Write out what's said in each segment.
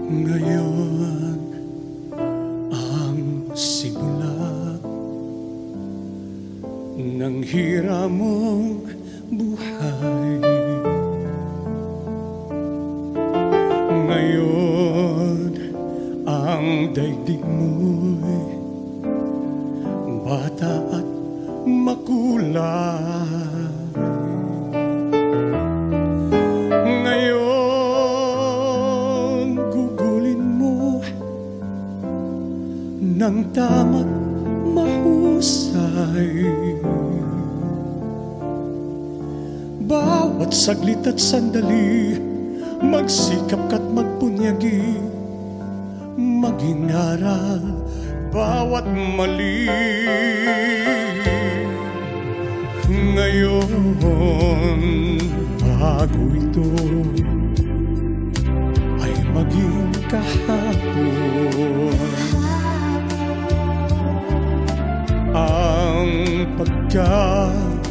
Ngayon ang simula ng hirap mong buhay. Ngayon ang daigdig mo'y bata at makulay. Ngayon gugulin mo ng tama't mahusay. Bawat saglit at sandali, magsikap ka't magpunyagi, maging aral bawat mali. Ngayon bago ito ay maging kahapon. Ang pagkakataon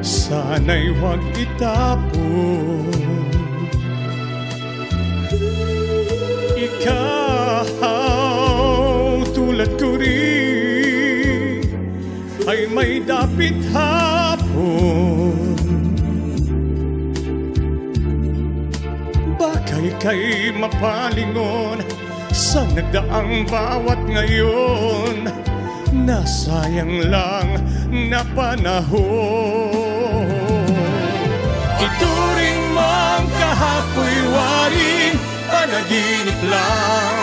sana'y huwag itapon. Ikaw tulad ko rin ay may dapit hapon. Bagay kay mapalingon sa nagdaang bawat ngayon, nasayang lang na panahon. Ituring mong kahapoy waring panaginip lang.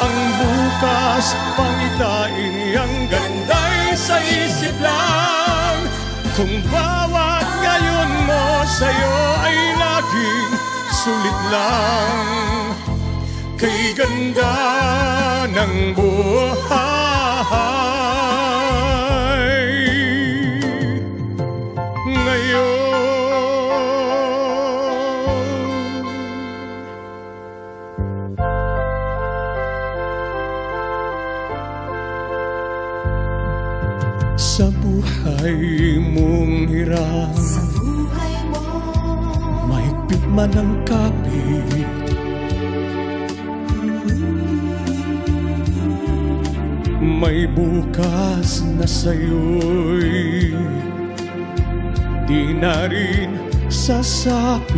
Ang bukas pangitain ang ganda'y sa isip lang. Kung bawat ngayon mo sa'yo ay laging sulit lang, kay ganda ng buhay. Ngayon sa buhay mong hirap, sa buhay mo, mahigpit man ang kapit, may bukas na sa'yo'y di na rin sasapit.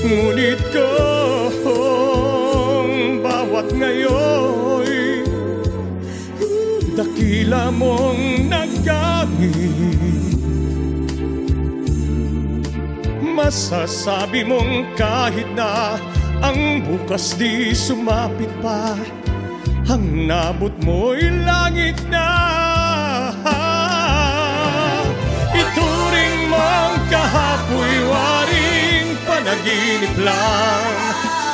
Ngunit kung bawat ngayon dakila mong naggamit, masasabi mong kahit na ang bukas di sumapit pa, ang nabot mo'y langit na. Ituring mong kahapoy waring panaginip lang.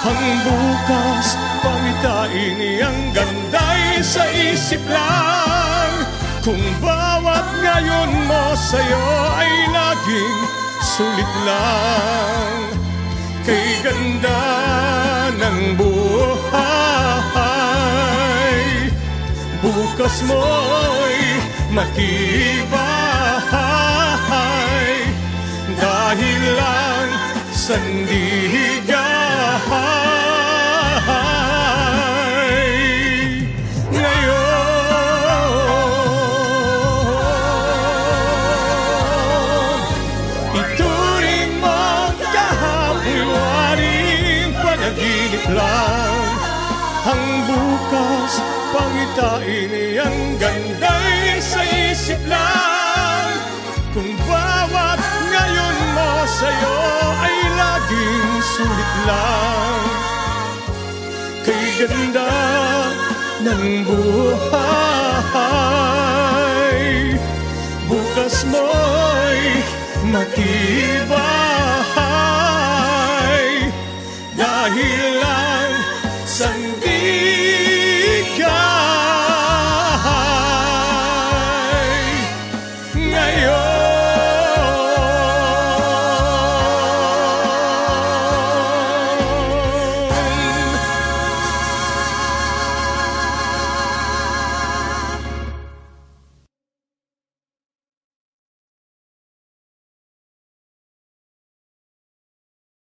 Ang bukas pangitain ang ganda'y sa isip lang. Kung bawat ngayon mo sa'yo ay laging sulit lang, kay ganda ng buhay. Bukas mo'y matibay dahil lang sandigan. Ang bukas pangitain ang ganda'y sa isip lang. Kung bawat ngayon mo sa'yo ay laging sulit lang, kay ganda ng buhay. Bukas mo'y matibay